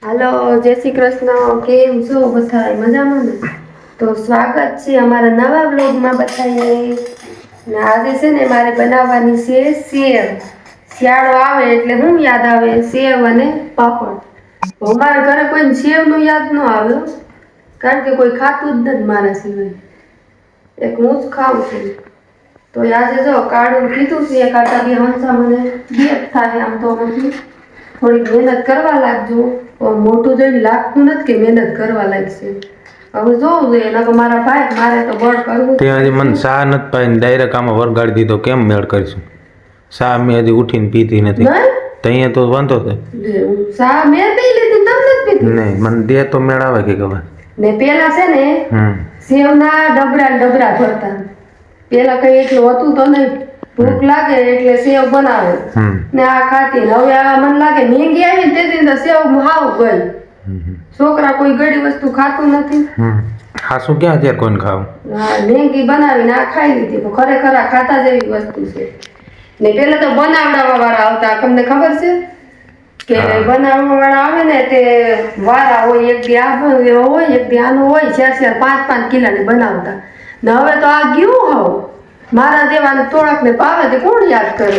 હાલો, જય શ્રી કૃષ્ણ. કેમ છો બધા? મજામાં ને? તો સ્વાગત છે અમારા નવા બ્લોગમાં બધાને. ને આજે છે ને મારે બનાવવાની છે સેવ. શિયાળો આવે એટલે હું યાદ આવે? સેવ અને પાપડ. અમારા ઘરે કોઈ સેવનું યાદ ન આવે, કારણ કે કોઈ ખાતું જ નથી મારા સિવાય. એક હું જ ખાઉં છું. તો આજે જો કાઢું કીધું છે કાઢા બી હંસા મને બે થાય આમ તો નથી. થોડીક મહેનત કરવા લાગજો. મોટું જોઈને લાગતું નથી કે મહેનત કરવા લાગશે. હવે જોવું જોઈએ નકર મારા ભાઈ મારે તો બળ કરવું. તે હજી મને સા નથી પાઈને ડાયરેક્ટ આમાં વરગાડી દીધો, કેમ મેળ કરીશું? સા મેં હજી ઉઠીને પીધી નથી. ત્યાં તો વાંધો છે. સા મેં પી લીધી, તમને નથી પીધી? નહીં, મને દે તો મેળ આવે કે ખબર. ને પેલા છે ને સેવના ડબરા ભરતા. પેલા કઈ એટલું હતું તો નહીં. ભૂખ લાગે એટલે સેવ બનાવે ને આ ખાતી. હવે આ મને લાગે મેંગી આવી ને તેથી સેવ હાવ ગઈ. છોકરા કોઈ ગળી વસ્તુ ખાતું નથી. ખાસું ક્યાં અત્યારે કોઈને ખાવું? હા, મેંગી બનાવીને આ ખાઈ લીધી. તો ખરેખર આ ખાતા જેવી વસ્તુ છે. ને પેલા તો બનાવડાવવા વાળા આવતા, તમને ખબર છે કે બનાવવા વાળા આવે ને તે વારા હોય, એક દી આ હોય એક દી આનો હોય, 4-5 કિલોની બનાવતા. ને હવે તો આ ગયું હાવ. મારા જેવાને થોડાક ને ભાવે તે કોણ યાદ કરે?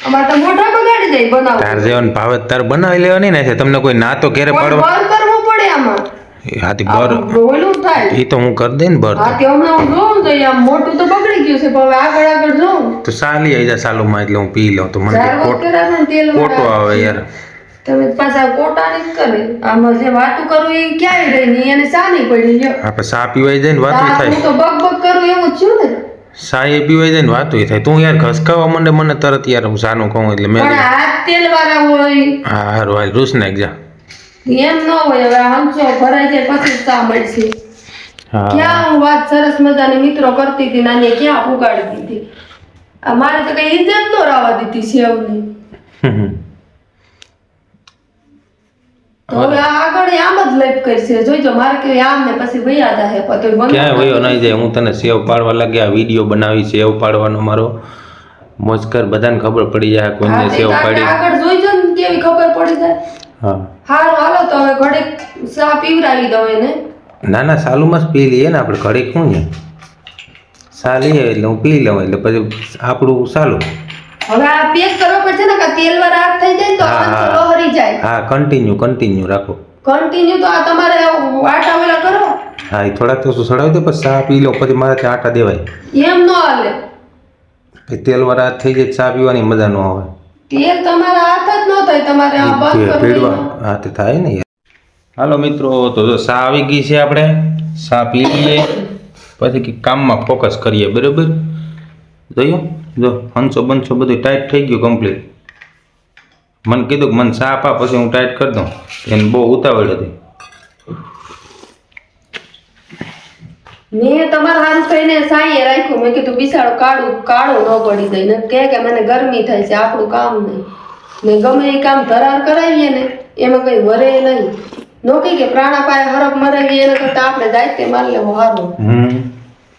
અમાર તો મોઢા બગાડી દે બનાવ. તાર જેવાને ભાવે તાર બનાવી લેવાની ને છે. તમને કોઈ ના તો ઘરે પાડવા બર કરવું પડે આમાં. હાથી બર બોલું થાય એ તો હું કરી દઈ ને બર. હા, તે હમણાં હું જોઉં તો આમ મોટું તો બગડી ગયું છે, પણ હવે આગળ જોઉં તો સાલી આવી જાય સાલુમાં એટલે હું પી લઉં તો મને ખોટો આવે યાર. તમે પાછા કોટાની જ કરે. આમાં જે વાતું કરું એ ક્યાંય રહી નહીં, એને સાની પડી લ્યો. આપણે સા પીવાઈ જાય ને વાતું થાય. હું તો બક કરું એવું જ છું ને. સા એ પીવાઈ જાય ને વાતું થાય. તું યાર ઘસકાવા માંડે મને તરત યાર. હું સાનું કહું એટલે મેં હાથ તેલ વાળા હોય. હા હારું હાલ રૂસ નાખ જા. એમ ન હોય. હવે હંસો ભરાઈ જાય પછી સા મળશે. ક્યાં હું વાત સરસ મજાની મિત્રો કરતી હતી નાની, ક્યાં પુગાડી દીધી. મારે તો કઈ ઇજ્જત નો રાવા દીધી સેવની. હવે આગળ આમ જ લાઈફ કરશે. જોઈજો મારે કે આમ ને પછી વયા જાહે. પછી ક્યાં વયો નહીં જાય. હું તને સેવ પાડવા લાગ્યા વિડીયો બનાવી સેવ પાડવાનો મારો મોજકર બધાને ખબર પડી જાય કોઈને સેવ પાડી. આગળ જોઈજો ને કેવી ખબર પડી જાય. હા હાલો તો હવે ઘડીક ચા પીવરાવી દઉં એને. ના ના સાલુમાં જ પી લઈએ ને આપણે. ઘડીક શું ને સા લઈએ એટલે હું પી લઉં એટલે પછી આપણું સાલું. હવે આ પેક કરવા પડશે ને કે તેલ વાળા હાથ થઈ જાય તો લહરી જાય. હા, કન્ટિન્યુ રાખો. કન્ટિન્યુ તો આ તમારે આટા વેલા કરો. હા, એ થોડાક તો સડાવી દે પછી ચા પી લો પછી મારે ત્યાં આટા દેવાય. એમ ન હાલે. તેલ વાળા હાથ થઈ જાય ચા પીવાની મજા ન આવે. તેલ તમારા હાથ જ ન થાય, તમારે આ બંધ પીડવા હાથ થાય ને યાર. હાલો મિત્રો, તો જો ચા આવી ગઈ છે. આપણે ચા પી લઈએ પછી કામમાં ફોકસ કરીએ. બરાબર જોયું? જો હંસો બંસો બધું ટાઈટ થઈ ગયું કમ્પ્લીટ. મને કીધું કે મને ચા આપા પછી હું ટાઈટ કરી દઉં. એને બહુ ઉતાવળ હતી. મેં તમારા હાથ થઈને સાંયે રાખ્યું. મેં કીધું બિસાડો કાળો ન પડી જાય ને કે મને ગરમી થાય છે, આપણું કામ નહીં. ને ગમે એ કામ ધરાર કરાવીએ ને એમાં કઈ વરે નહીં. નો કે પ્રાણા પાય હરફ મરાવીએ એના કરતા આપણે દાયતે માર લેવો સારું.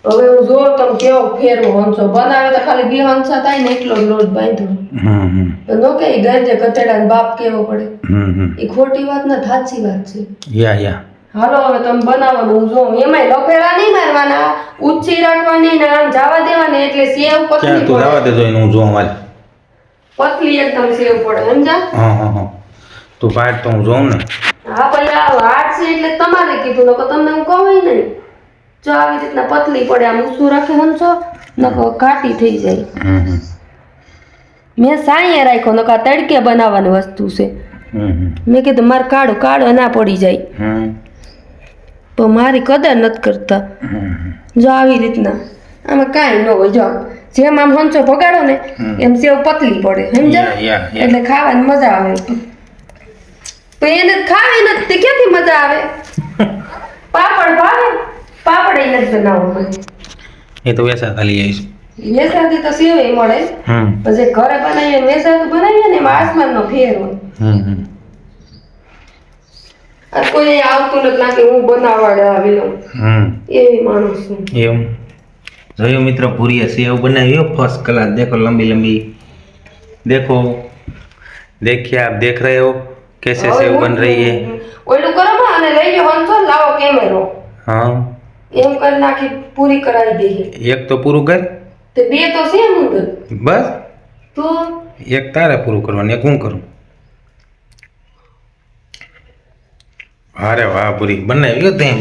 હવે હું જો તમે કેવો ફેરવો હંસો બનાવે તો ખાલી 2 હંસા થાય ને એટલો લોટ બાંધ્યો. નો કે ગંજે કતેડા બાપ કેવો પડે. એ ખોટી વાત ના સાચી વાત છે. યા હાલો હવે તમે બનાવવાનું હું જોઉં. એમાંય લફેડા નહીં મારવાના, ઊંચી રાખવાની ને આમ જવા દેવાની એટલે સેવ પતલી તું જવા દેજો એને હું જોઉં. મારે પતલી એકદમ સેવ પડે સમજા. હા તું બહાર તો હું જોઉં ને. હા પેલા વાટ છે એટલે તમારે કીધું નકો તમને હું કહું નહીં. જો આવી રીતના પતલી પડે આમ ઊંચું રાખે હંસો નકો ઘાટી થઈ જાય. મેં સાંયે રાખ્યો નકો તડકે બનાવવાની વસ્તુ છે. મેં કીધું મારે કાળો ના પડી જાય. તો મારી કદર નથી કરતા. જો આવી રીતના આમાં કાંઈ ન હોય. જો જેમ આમ હંસો ભગાડો ને એમ સેવ પતલી પડે સમજા. એટલે ખાવાની મજા આવે. તો એને ખાવી નથી ક્યાંથી મજા આવે? પાપડ ભાવે? પાપડ એ નથી બનાવવા મને. એ તો વેસા ખાલી આવીશ. વેસાથી તો સેવ મળે. પછી ઘરે બનાવીએ વેસાથી બનાવીએ ને એમાં આસમાનનો ફેર હોય. આ કોઈ આવતું નથી ના કે હું બનાવવાડે આવી લઉં. એવી માણસ છું. એમ જોયું મિત્રો, પૂરી સેવ બનાવી ફર્સ્ટ ક્લાસ. देखो लंबी लंबी, देखो देखिए आप देख रहे हो कैसे सेव बन रही है ઓલું કરો માં અને લઈ લો હંસો લાવો કેમેરો हाँ એમ કરી નાખી પૂરી કરાવી દઈએ एक तो पूરું कर તે બે તો છે મુંદર बस તો एक तारे पूરું કરવાનું એક હું કરું અરે વાહ પૂરી બનાવી તે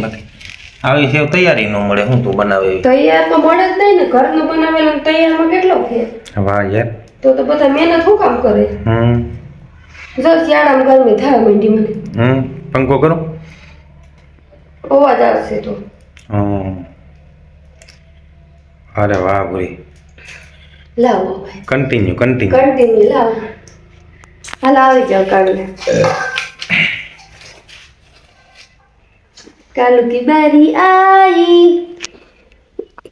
આવી સેવ તૈયારી ન મળે હું તું બનાવે તૈયાર તો મળે જ નહીં ને ઘરનું બનાવેલું ને તૈયારમાં કેટલો ફેર વાહ યાર તો બધા મહેનત શું કામ કરે જો શિયાળામાં ગરમી થાય મંડી મને પંખો કરો અવાજ આવશે તો અરે વાહ પૂરી લાવો ભાઈ કન્ટિન્યુ કન્ટિન્યુ લાવો હાલ આવી જાવ કાલે કાલુ કી બારી આઈ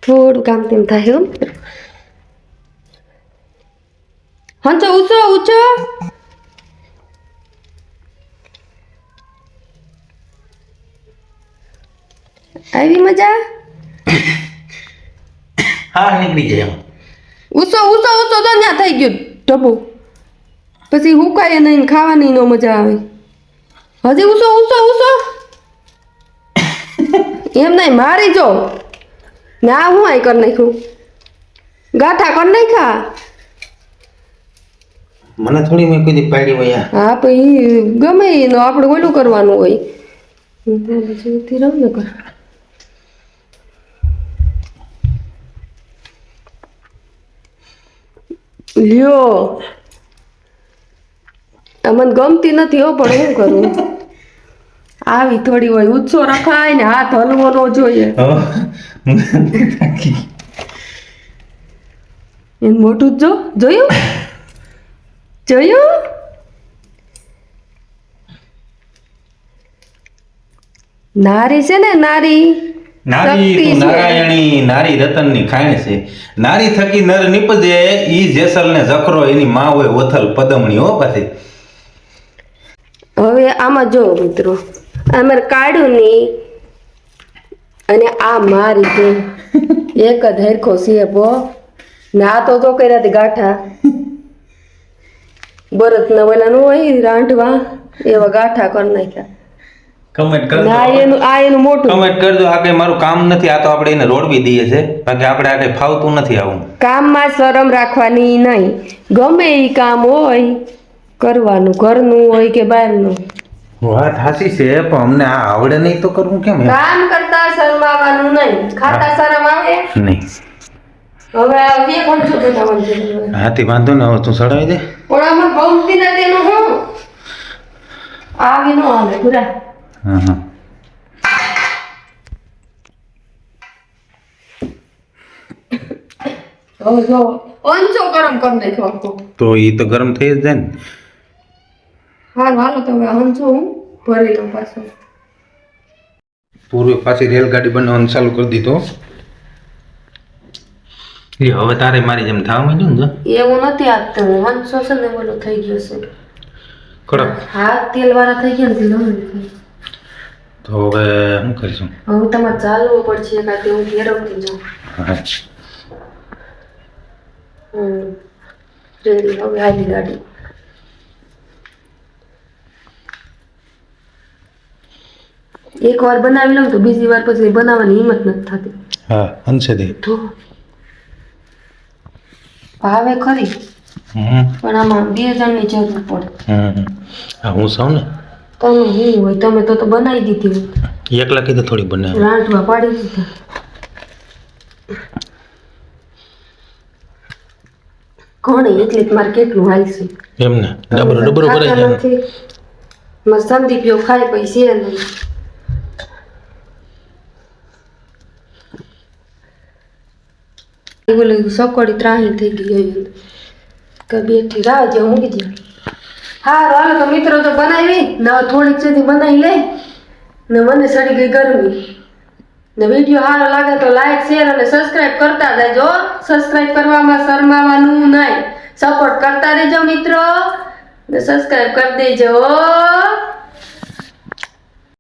થોડું કામ તેમ થાય હો હંચો ઊંચો આવી મજા હા નીકળી જાય ઊંચો તો ત્યાં થઈ ગયું ઢબુ પછી હુકાય નહીં ને ખાવાની નો મજા આવે હજી ઊંચો એમ નહીં મારી જો ના હું આઈ કરી નાખ્યું ગાંઠા કરી નાખ્યા મને થોડી મેં કોઈ પાડી હોય હા પછી ગમે એનો આપણે ઓલું કરવાનું હોય બીજું રહું ને કર લ્યો મને ગમતી નથી હો પણ શું કરું આવી થોડી હોય ઉચ્ચો રખાય ને હાથ હલવો નો જોઈએ એનું મોટું જ જોયું નારી છે ને નારી નારાયણી નારી રતનની ખાણ છે નારી થકી નર નીપજે ઈ જેસલ ને જખરો એની માં હોય ઓથલ પદમણી હો પાછી હવે આમાં જો મિત્રો અમારે કાઢું ની અને આ મારી છે એક જ હરખો સેપો ના તો કર્યા ગાંઠા બરત ના ઓલા નું હોય રાંધવા એવા ગાંઠા કરી નાખ્યા કમેન્ટ કરજો આ એનું મોટું કમેન્ટ કરજો આ કઈ મારું કામ નથી આ તો આપણે એને રોડવી દઈએ છે બાકી આપણે આ કઈ ફાવતું નથી આવું કામમાં શરમ રાખવાની નહીં ગમે એ કામ હોય કરવાનું ઘરનું હોય કે બહારનું વાત હાસી છે પણ અમને આ આવડે નહીં તો કરવું કેમ કામ કરતા શરમાવાનું નહીં ખાતા શરમ આવે નહીં હવે આ બે કોણ છો બનાવવાનું છે હાથી વાંધો ને હવે તું સડાવી દે પણ આમાં ગમતી નથી એનું હું આવી નો આવે પૂરા હા જો ઓંચો ગરમ કરી નાખ્યો આખો તો ઈ તો ગરમ થઈ જ જાય ને હાલો તો હવે હંચો હું ભરી લઉં પાછો પૂર્વે પાછી રેલગાડી બનાવવાનું ચાલુ કરી દીધો એ હવે તારે મારી જેમ થવા માંડ્યું ને એવું નથી આપતો હંચો છે ને બોલો થઈ ગયો છે કડક હાથ તેલ વાળા થઈ ગયા ને તો હવે શું કરીશું હવે તમારે ચાલવું પડશે કાંઈ હું ફેરવતી જાઉં હા રેડી હવે આવી ગાડી એક વાર બનાવી લઉં તો બીજી વાર પછી બનાવવાની હિંમત નથી થતી હા અંશે દે તો ભાવે ખરી પણ આમાં બે જણની જરૂર પડે હા હું સૌ ને તમે હું હોય તમે તો બનાવી દીધી હોય એકલા કીધું થોડી બને રાંધવા પાડી દીધા કોણે એટલી જ મારે કેટલું હાલશે એમને ડબરો ભરાઈ જાય મારે સંદીપીઓ ખાય પૈસા નહીં બોલે સકોડી ત્રાહી થઈ ગઈ હોય કે બેઠી રાહ જે મૂકી દે હા હાલો તો મિત્રો તો બનાવી ને થોડીક સુધી બનાવી લે ને મને સડી ગઈ ગરમી ને વિડીયો સારો લાગે તો લાઈક શેર અને સબસ્ક્રાઇબ કરતા રહેજો સબસ્ક્રાઇબ કરવામાં શરમાવાનું નહીં સપોર્ટ કરતા રહેજો મિત્રો ને સબસ્ક્રાઇબ કરી દેજો